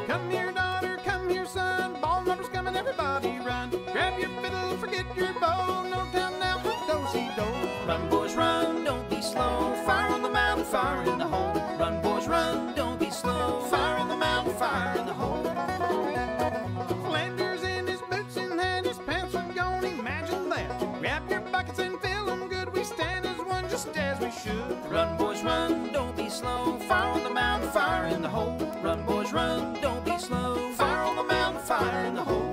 Come here, daughter, come here, son. Ball numbers coming, everybody run. Grab your fiddle, forget your bow. No time now for do-si-do. Run, boys, run, don't be slow. Fire on the mountain, fire in the hole. Run, boys, run, don't be slow. Fire on the mountain, fire in the hole. Flanders in his boots and hand, his pants are gone, imagine that. Grab your buckets and fill them good. We stand as one just as we should. Run, boys, run, don't be slow. Fire on the mountain, fire in the hole. Run, boys, run, don't be slow. Fire on the mountain, fire in the hole.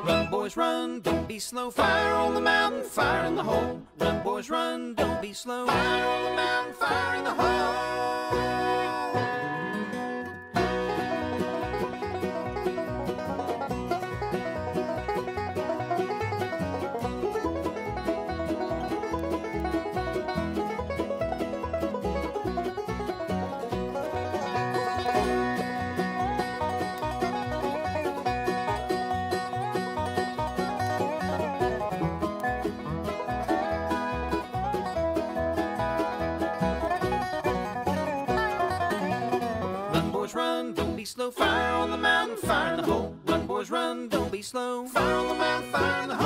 Run, boys, run, don't be slow. Fire on the mountain, fire in the hole. Run, boys, run, don't be slow. Fire on the mountain, fire in the hole. Run, boys, run, don't be slow. Fire on the mountain, fire in the hole. Run, boys, run, don't be slow. Fire on the mountain, fire in the hole.